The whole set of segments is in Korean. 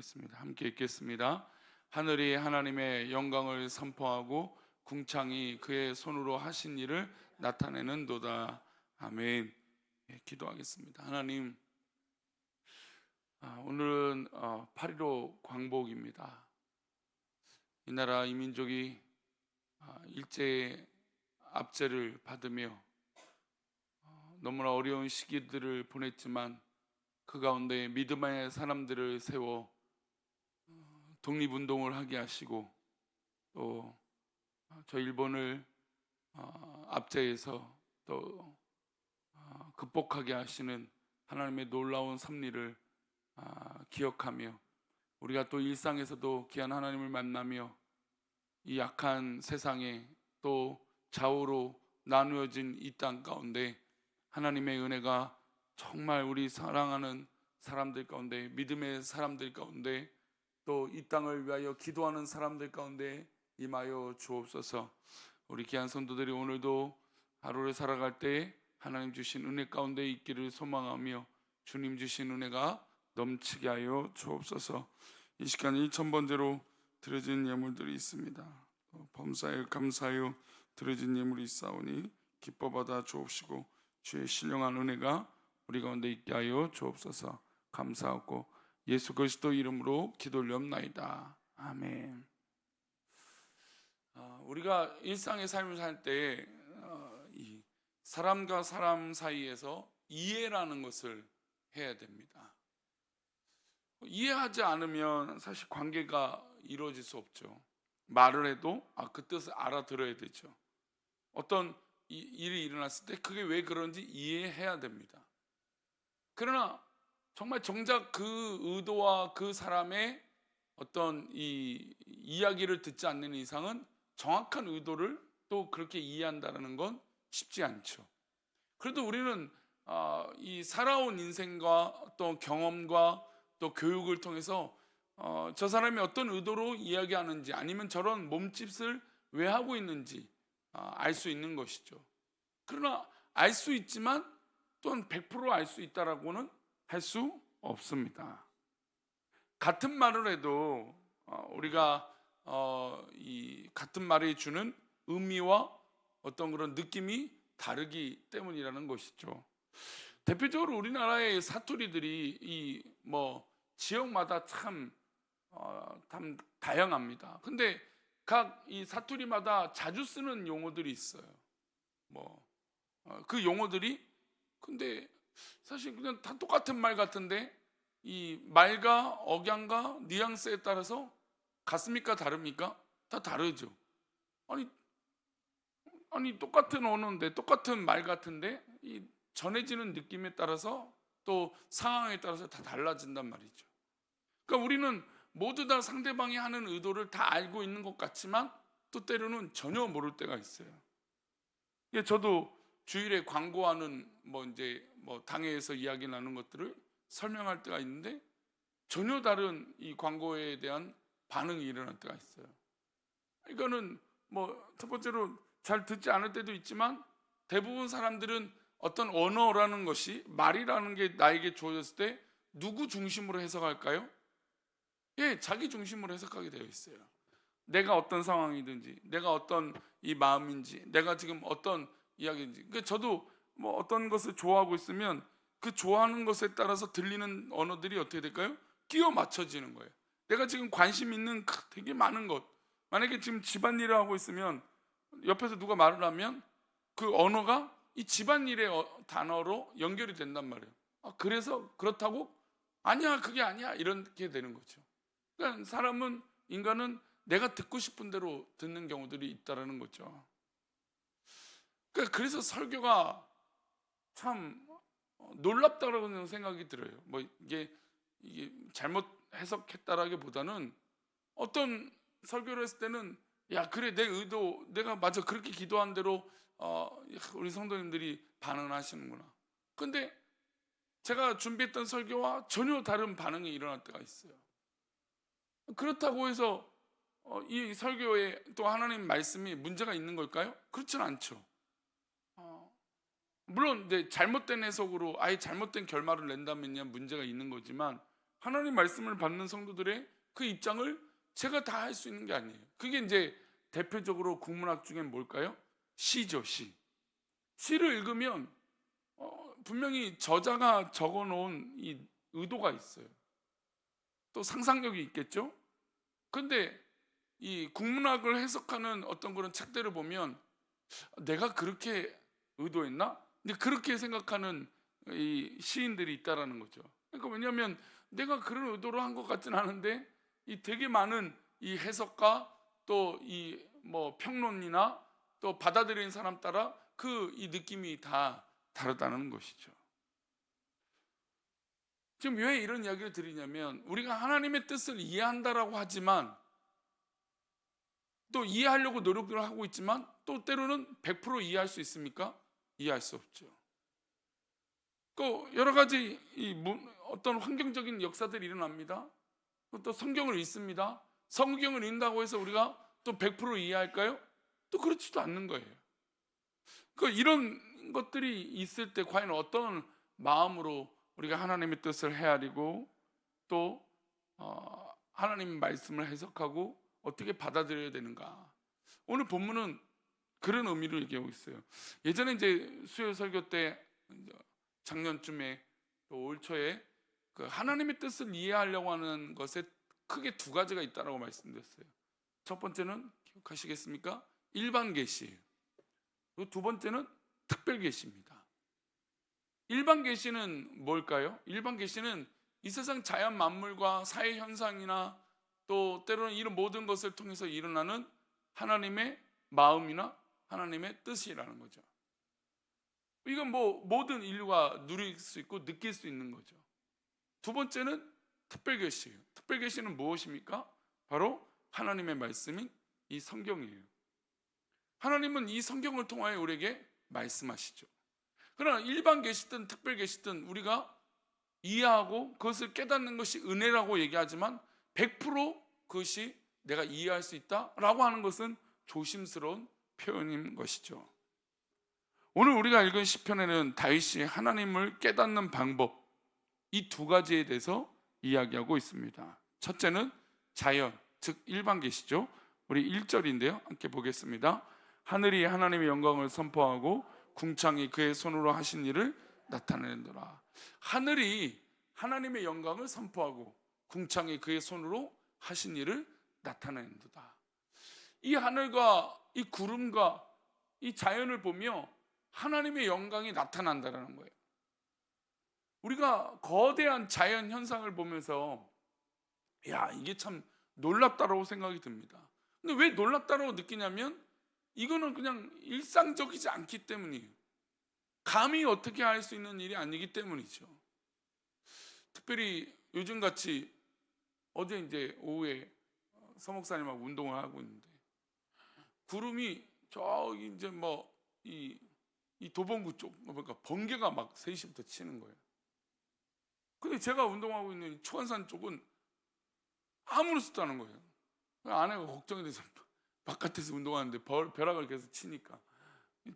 기도하겠습니다. 함께 읽겠습니다. 하늘이 하나님의 영광을 선포하고 궁창이 그의 손으로 하신 일을 나타내는도다. 아멘. 기도하겠습니다. 하나님, 오늘은 8.15 광복입니다. 이 나라 이 민족이 일제의 압제를 받으며 너무나 어려운 시기들을 보냈지만 그 가운데 믿음의 사람들을 세워 독립운동을 하게 하시고 또 저 일본을 압제해서 또 극복하게 하시는 하나님의 놀라운 섭리를 기억하며 우리가 또 일상에서도 귀한 하나님을 만나며 이 약한 세상에 또 좌우로 나누어진 이 땅 가운데 하나님의 은혜가 정말 우리 사랑하는 사람들 가운데, 믿음의 사람들 가운데, 또 이 땅을 위하여 기도하는 사람들 가운데 임하여 주옵소서. 우리 귀한 성도들이 오늘도 하루를 살아갈 때 하나님 주신 은혜 가운데 있기를 소망하며 주님 주신 은혜가 넘치게 하여 주옵소서. 이 시간 1,000번째로 드려진 예물들이 있습니다. 범사에 감사하여 드려진 예물이 있사오니 기뻐 받아 주옵시고 주의 신령한 은혜가 우리 가운데 있게 하여 주옵소서. 감사하고 예수 그리스도 이름으로 기도 올리옵나이다. 아멘. 우리가 일상의 삶을 살 때 이 사람과 사람 사이에서 이해라는 것을 해야 됩니다. 이해하지 않으면 사실 관계가 이루어질 수 없죠. 말을 해도 그 뜻을 알아들어야 되죠. 어떤 일이 일어났을 때 그게 왜 그런지 이해해야 됩니다. 그러나 정말 정작 그 의도와 그 사람의 어떤 이 이야기를 듣지 않는 이상은 정확한 의도를 또 그렇게 이해한다는 건 쉽지 않죠. 그래도 우리는 이 살아온 인생과 또 경험과 또 교육을 통해서 저 사람이 어떤 의도로 이야기하는지 아니면 저런 몸짓을 왜 하고 있는지 알 수 있는 것이죠. 그러나 알 수 있지만 또한 100% 알 수 있다라고는 할 수 없습니다. 같은 말을 해도 우리가 이 같은 말이 주는 의미와 어떤 그런 느낌이 다르기 때문이라는 것이죠. 대표적으로 우리나라의 사투리들이 이 지역마다 참 다양합니다. 근데 각 이 사투리마다 자주 쓰는 용어들이 있어요. 그 용어들이 근데 사실 그냥 다 똑같은 말 같은데 이 말과 억양과 뉘앙스에 따라서 같습니까? 다릅니까? 다 다르죠. 아니 똑같은 언어인데 똑같은 말 같은데 이 전해지는 느낌에 따라서 또 상황에 따라서 다 달라진단 말이죠. 그러니까 우리는 모두 다 상대방이 하는 의도를 다 알고 있는 것 같지만 또 때로는 전혀 모를 때가 있어요. 저도 주일에 광고하는 당회에서 이야기 나눈 것들을 설명할 때가 있는데 전혀 다른 이 광고에 대한 반응이 일어날 때가 있어요. 이거는 첫 번째로 잘 듣지 않을 때도 있지만 대부분 사람들은 어떤 언어라는 것이 말이라는 게 나에게 주어졌을 때 누구 중심으로 해석할까요? 자기 중심으로 해석하게 되어 있어요. 내가 어떤 상황이든지 내가 어떤 이 마음인지 내가 지금 어떤 이야기인지 그러니까 저도 어떤 것을 좋아하고 있으면 그 좋아하는 것에 따라서 들리는 언어들이 어떻게 될까요? 끼워 맞춰지는 거예요. 내가 지금 관심 있는 되게 많은 것 만약에 지금 집안일을 하고 있으면 옆에서 누가 말을 하면 그 언어가 이 집안일의 단어로 연결이 된단 말이에요. 그래서 그렇다고? 아니야 그게 아니야 이렇게 되는 거죠. 그러니까 인간은 내가 듣고 싶은 대로 듣는 경우들이 있다는 거죠. 그래서 설교가 참 놀랍다라고 생각이 들어요. 이게 잘못 해석했다라기보다는 어떤 설교를 했을 때는 야 그래 내 의도 내가 맞아 그렇게 기도한 대로 우리 성도님들이 반응하시는구나. 근데 제가 준비했던 설교와 전혀 다른 반응이 일어날 때가 있어요. 그렇다고 해서 이 설교에 또 하나님 말씀이 문제가 있는 걸까요? 그렇진 않죠. 물론 잘못된 해석으로 아예 잘못된 결말을 낸다면야 문제가 있는 거지만 하나님 말씀을 받는 성도들의 그 입장을 제가 다 할 수 있는 게 아니에요. 그게 이제 대표적으로 국문학 중엔 뭘까요? 시죠, 시. 시를 읽으면 분명히 저자가 적어놓은 이 의도가 있어요. 또 상상력이 있겠죠? 근데 이 국문학을 해석하는 어떤 그런 책들을 보면 내가 그렇게 의도했나? 근데 그렇게 생각하는 이 시인들이 있다라는 거죠. 그러니까 왜냐하면 내가 그런 의도로 한 것 같진 않은데 이 되게 많은 이 해석가 또 이 뭐 평론이나 또 받아들이는 사람 따라 그 이 느낌이 다 다르다는 것이죠. 지금 왜 이런 이야기를 드리냐면 우리가 하나님의 뜻을 이해한다라고 하지만 또 이해하려고 노력을 하고 있지만 또 때로는 100% 이해할 수 있습니까? 이해할 수 없죠. 그 여러 가지 어떤 환경적인 역사들이 일어납니다. 또 성경을 읽습니다. 성경을 읽는다고 해서 우리가 또 100% 이해할까요? 또 그렇지도 않는 거예요. 그 이런 것들이 있을 때 과연 어떤 마음으로 우리가 하나님의 뜻을 헤아리고 또 하나님의 말씀을 해석하고 어떻게 받아들여야 되는가? 오늘 본문은 그런 의미를 얘기하고 있어요. 예전에 이제 수요 설교 때 작년쯤에 또 올 초에 그 하나님의 뜻을 이해하려고 하는 것에 크게 두 가지가 있다라고 말씀드렸어요. 첫 번째는 기억하시겠습니까? 일반 계시예요. 그리고 두 번째는 특별 계시입니다. 일반 계시는 뭘까요? 일반 계시는 이 세상 자연 만물과 사회 현상이나 또 때로는 이런 모든 것을 통해서 일어나는 하나님의 마음이나 하나님의 뜻이라는 거죠. 이건 뭐 모든 인류가 누릴 수 있고 느낄 수 있는 거죠. 두 번째는 특별 계시예요. 특별 계시는 무엇입니까? 바로 하나님의 말씀인 이 성경이에요. 하나님은 이 성경을 통하여 우리에게 말씀하시죠. 그러나 일반 계시든 특별 계시든 우리가 이해하고 그것을 깨닫는 것이 은혜라고 얘기하지만 100% 그것이 내가 이해할 수 있다라고 하는 것은 조심스러운 표현인 것이죠. 오늘 우리가 읽은 시편에는 다윗이 하나님을 깨닫는 방법 이 두 가지에 대해서 이야기하고 있습니다. 첫째는 자연, 즉 일반 계시죠. 우리 1절인데요. 함께 보겠습니다. 하늘이 하나님의 영광을 선포하고 궁창이 그의 손으로 하신 일을 나타내는도다. 하늘이 하나님의 영광을 선포하고 궁창이 그의 손으로 하신 일을 나타내는도다. 이 하늘과 이 구름과 이 자연을 보며 하나님의 영광이 나타난다는 거예요. 우리가 거대한 자연 현상을 보면서 야, 이게 참 놀랍다라고 생각이 듭니다. 근데 왜 놀랍다라고 느끼냐면 이거는 그냥 일상적이지 않기 때문이에요. 감히 어떻게 할 수 있는 일이 아니기 때문이죠. 특별히 요즘같이 어제 이제 오후에 서목사님하고 운동을 하고 있는데 구름이 저기 이제 뭐 이 도봉구 쪽 그러니까 번개가 막 3시부터 치는 거예요. 근데 제가 운동하고 있는 초안산 쪽은 아무렇지도 않은 거예요. 아내가 걱정이 돼서 바깥에서 운동하는데 벼락을 계속 치니까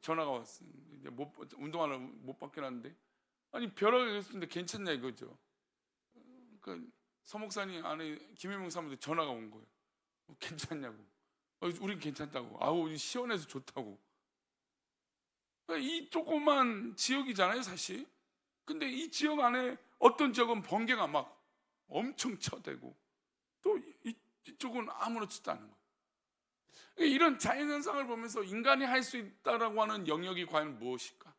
전화가 왔어요. 이제 운동하려고 못 받게 하는데 아니 벼락을 계속 치는데 괜찮냐 이거죠. 그러니까 서목사님 아내 김혜명 사모한테 전화가 온 거예요. 괜찮냐고. 우린 괜찮다고. 아우 시원해서 좋다고. 그러니까 이 조그만 지역이잖아요 사실. 근데 이 지역 안에 어떤 지역은 번개가 막 엄청 쳐대고 또 이쪽은 아무렇지도 않은 거예요. 이런 자연현상을 보면서 인간이 할 수 있다라고 하는 영역이 과연 무엇일까?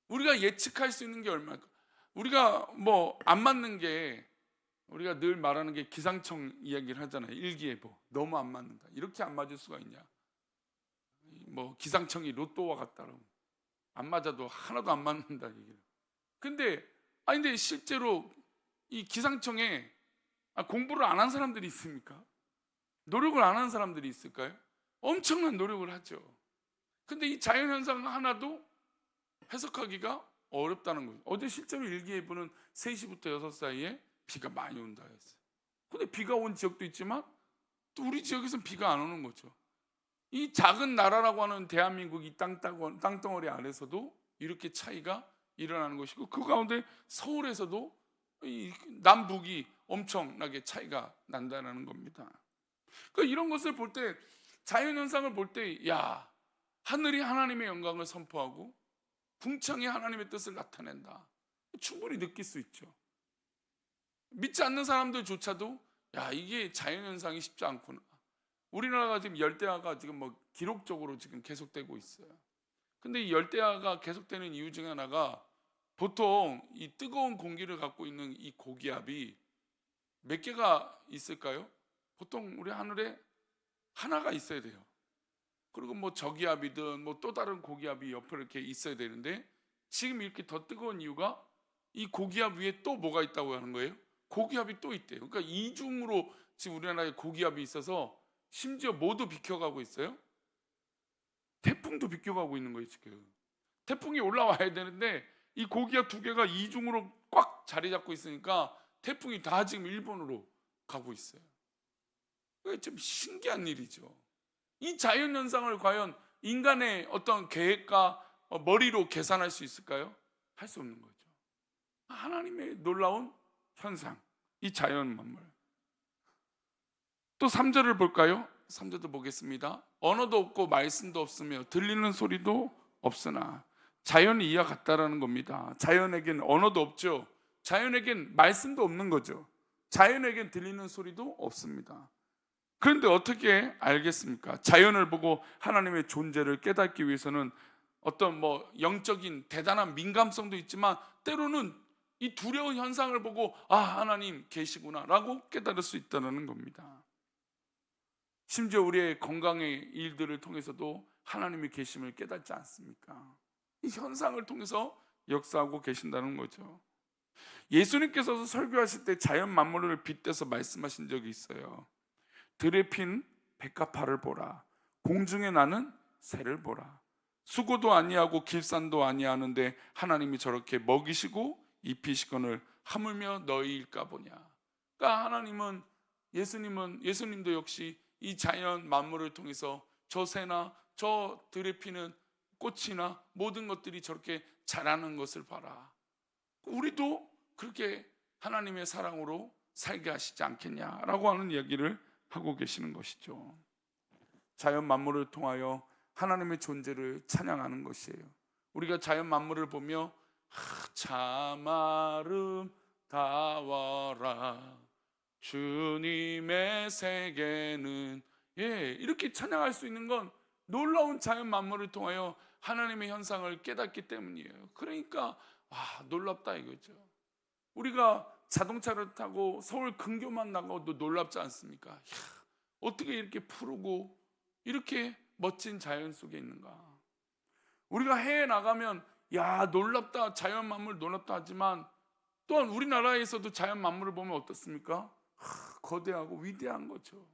우리가 예측할 수 있는 게 얼마일까? 우리가 뭐 안 맞는 게 우리가 늘 말하는 게 기상청 이야기를 하잖아요. 일기예보 너무 안 맞는다. 이렇게 안 맞을 수가 있냐? 뭐 기상청이 로또와 같다라고 안 맞아도 하나도 안 맞는다 얘기를. 근데 실제로 이 기상청에 공부를 안 한 사람들이 있습니까? 노력을 안 한 사람들이 있을까요? 엄청난 노력을 하죠. 근데 이 자연현상 하나도 해석하기가 어렵다는 거죠. 어제 실제로 일기예보는 3시부터 6 사이에 비가 많이 온다 했어요. 근데 비가 온 지역도 있지만 또 우리 지역에서는 비가 안 오는 거죠. 이 작은 나라라고 하는 대한민국 이 땅덩어리 안에서도 이렇게 차이가 일어나는 것이고 그 가운데 서울에서도 이 남북이 엄청나게 차이가 난다는 겁니다. 그러니까 이런 것을 볼 때, 자연 현상을 볼 때, 야, 하늘이 하나님의 영광을 선포하고 궁창이 하나님의 뜻을 나타낸다, 충분히 느낄 수 있죠. 믿지 않는 사람들조차도 야, 이게 자연 현상이 쉽지 않구나. 우리나라가 지금 열대야가 지금 뭐 기록적으로 지금 계속되고 있어요. 근데 이 열대야가 계속되는 이유 중에 하나가, 보통 이 뜨거운 공기를 갖고 있는 이 고기압이 몇 개가 있을까요? 보통 우리 하늘에 하나가 있어야 돼요. 그리고 뭐 저기압이든 뭐 또 다른 고기압이 옆에 이렇게 있어야 되는데, 지금 이렇게 더 뜨거운 이유가 이 고기압 위에 또 뭐가 있다고 하는 거예요? 고기압이 또 있대요. 그러니까 이중으로 지금 우리나라에 고기압이 있어서 심지어 뭐도 비켜가고 있어요? 태풍도 비껴가고 있는 거예요. 지금 태풍이 올라와야 되는데 이 고기압 두 개가 이중으로 꽉 자리 잡고 있으니까 태풍이 다 지금 일본으로 가고 있어요. 이게 좀 신기한 일이죠. 이 자연현상을 과연 인간의 어떤 계획과 머리로 계산할 수 있을까요? 할 수 없는 거죠. 하나님의 놀라운 현상, 이 자연 만물. 또 3절을 볼까요? 3절도 보겠습니다. 언어도 없고 말씀도 없으며 들리는 소리도 없으나, 자연이 이와 같다라는 겁니다. 자연에겐 언어도 없죠. 자연에겐 말씀도 없는 거죠. 자연에겐 들리는 소리도 없습니다. 그런데 어떻게 알겠습니까? 자연을 보고 하나님의 존재를 깨닫기 위해서는 어떤 뭐 영적인 대단한 민감성도 있지만, 때로는 이 두려운 현상을 보고 아, 하나님 계시구나 라고 깨달을 수 있다는 겁니다. 심지어 우리의 건강의 일들을 통해서도 하나님의 계심을 깨닫지 않습니까? 이 현상을 통해서 역사하고 계신다는 거죠. 예수님께서도 설교하실 때 자연 만물을 빗대서 말씀하신 적이 있어요. 들에 핀 백합화를 보라, 공중에 나는 새를 보라. 수고도 아니하고 길산도 아니하는데 하나님이 저렇게 먹이시고 입히시거늘 하물며 너희일까 보냐. 그러니까 하나님은, 예수님도 역시 이 자연 만물을 통해서 저 새나 저 들에 피는 꽃이나 모든 것들이 저렇게 자라는 것을 봐라. 우리도 그렇게 하나님의 사랑으로 살게 하시지 않겠냐라고 하는 이야기를 하고 계시는 것이죠. 자연 만물을 통하여 하나님의 존재를 찬양하는 것이에요. 우리가 자연 만물을 보며 참 아름다워라 주님의 세계는, 이렇게 찬양할 수 있는 건 놀라운 자연 만물을 통하여 하나님의 현상을 깨닫기 때문이에요. 그러니까 놀랍다 이거죠. 우리가 자동차를 타고 서울 근교만 나가도 놀랍지 않습니까? 어떻게 이렇게 푸르고 이렇게 멋진 자연 속에 있는가. 우리가 해외 나가면 놀랍다, 자연 만물 놀랍다 하지만, 또한 우리나라에서도 자연 만물을 보면 어떻습니까? 거대하고 위대한 거죠.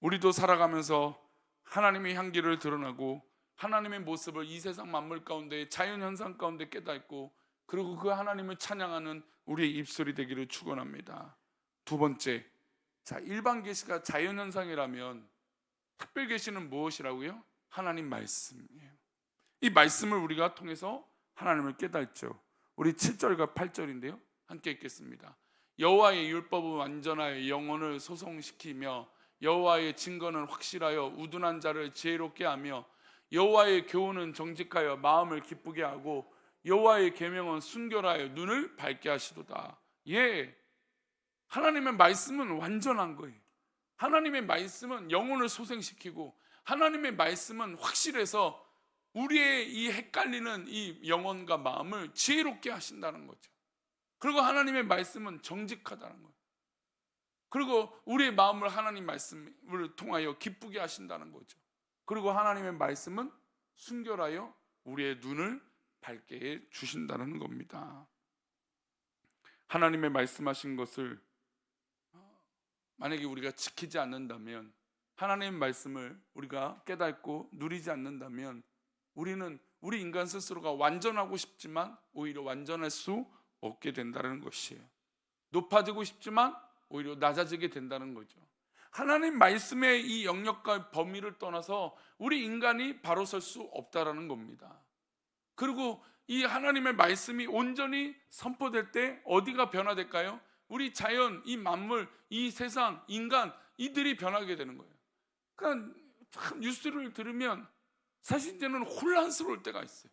우리도 살아가면서 하나님의 향기를 드러나고 하나님의 모습을 이 세상 만물 가운데, 자연 현상 가운데 깨닫고, 그리고 그 하나님을 찬양하는 우리의 입술이 되기를 축원합니다. 두 번째, 일반 계시가 자연 현상이라면 특별 계시는 무엇이라고요? 하나님 말씀이에요. 이 말씀을 우리가 통해서 하나님을 깨닫죠. 우리 7절과 8절인데요, 함께 읽겠습니다. 여호와의 율법은 완전하여 영혼을 소송시키며 여호와의 증거는 확실하여 우둔한 자를 지혜롭게 하며 여호와의 교훈은 정직하여 마음을 기쁘게 하고 여호와의 계명은 순결하여 눈을 밝게 하시도다. 하나님의 말씀은 완전한 거예요. 하나님의 말씀은 영혼을 소생시키고, 하나님의 말씀은 확실해서 우리의 이 헷갈리는 이 영혼과 마음을 지혜롭게 하신다는 거죠. 그리고 하나님의 말씀은 정직하다는 거예요. 그리고 우리의 마음을 하나님 말씀을 통하여 기쁘게 하신다는 거죠. 그리고 하나님의 말씀은 순결하여 우리의 눈을 밝게 해 주신다는 겁니다. 하나님의 말씀하신 것을 만약에 우리가 지키지 않는다면, 하나님의 말씀을 우리가 깨닫고 누리지 않는다면, 우리는 우리 인간 스스로가 완전하고 싶지만 오히려 완전할 수 없게 된다는 것이에요. 높아지고 싶지만 오히려 낮아지게 된다는 거죠. 하나님 말씀의 이 영역과 범위를 떠나서 우리 인간이 바로 설 수 없다라는 겁니다. 그리고 이 하나님의 말씀이 온전히 선포될 때 어디가 변화될까요? 우리 자연, 이 만물, 이 세상, 인간, 이들이 변하게 되는 거예요. 그러니까 참 뉴스를 들으면 사실 이제는 혼란스러울 때가 있어요.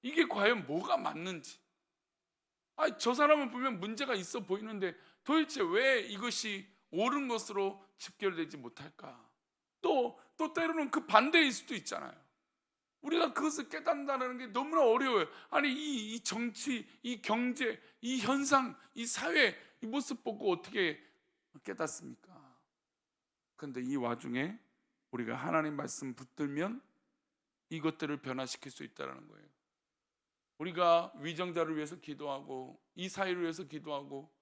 이게 과연 뭐가 맞는지. 저 사람은 보면 문제가 있어 보이는데 도대체 왜 이것이 옳은 것으로 집결되지 못할까? 또 때로는 그 반대일 수도 있잖아요. 우리가 그것을 깨닫는다는 게 너무나 어려워요. 아니 이 정치, 이 경제, 이 현상, 이 사회, 이 모습 보고 어떻게 깨닫습니까? 그런데 이 와중에 우리가 하나님 말씀 붙들면 이것들을 변화시킬 수 있다는 거예요. 우리가 위정자를 위해서 기도하고 이 사회를 위해서 기도하고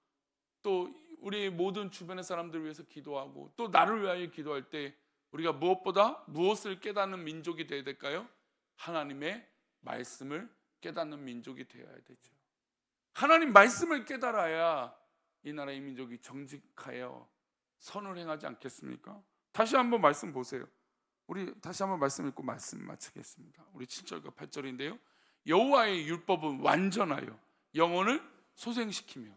또 우리 모든 주변의 사람들을 위해서 기도하고 또 나를 위하여 기도할 때 우리가 무엇보다 무엇을 깨닫는 민족이 되어야 될까요? 하나님의 말씀을 깨닫는 민족이 되어야 되죠. 하나님 말씀을 깨달아야 이 나라의 민족이 정직하여 선을 행하지 않겠습니까? 다시 한번 말씀 보세요. 우리 다시 한번 말씀 읽고 말씀 마치겠습니다. 우리 7절과 8절인데요. 여호와의 율법은 완전하여 영혼을 소생시키며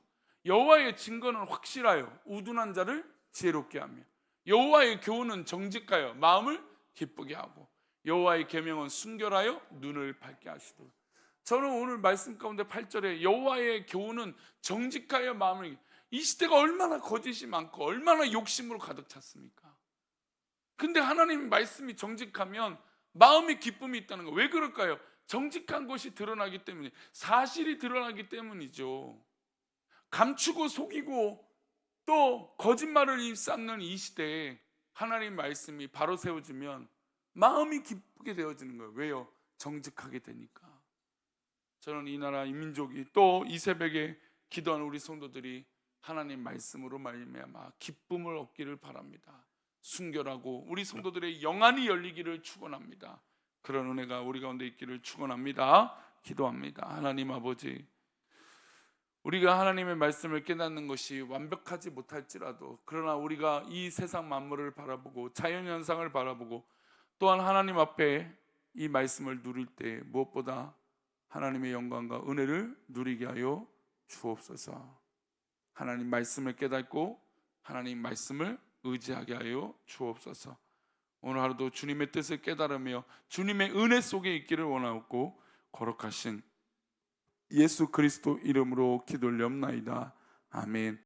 여호와의 증거는 확실하여 우둔한 자를 지혜롭게 하며 여호와의 교훈은 정직하여 마음을 기쁘게 하고 여호와의 계명은 순결하여 눈을 밝게 하시도록. 저는 오늘 말씀 가운데 8절에 여호와의 교훈은 정직하여 마음을, 이 시대가 얼마나 거짓이 많고 얼마나 욕심으로 가득 찼습니까? 근데 하나님 말씀이 정직하면 마음의 기쁨이 있다는 거. 왜 그럴까요? 정직한 것이 드러나기 때문에, 사실이 드러나기 때문이죠. 감추고 속이고 또 거짓말을 입삼는 이 시대에 하나님 말씀이 바로 세워지면 마음이 기쁘게 되어지는 거예요. 왜요? 정직하게 되니까. 저는 이 나라 이 민족이 또 이 새벽에 기도하는 우리 성도들이 하나님 말씀으로 말미암아 기쁨을 얻기를 바랍니다. 순결하고 우리 성도들의 영안이 열리기를 축원합니다. 그런 은혜가 우리 가운데 있기를 축원합니다. 기도합니다. 하나님 아버지, 우리가 하나님의 말씀을 깨닫는 것이 완벽하지 못할지라도 그러나 우리가 이 세상 만물을 바라보고 자연현상을 바라보고 또한 하나님 앞에 이 말씀을 누릴 때 무엇보다 하나님의 영광과 은혜를 누리게 하여 주옵소서. 하나님 말씀을 깨닫고 하나님 말씀을 의지하게 하여 주옵소서. 오늘 하루도 주님의 뜻을 깨달으며 주님의 은혜 속에 있기를 원하옵고 거룩하신 예수 그리스도 이름으로 기도 올리옵나이다. 아멘.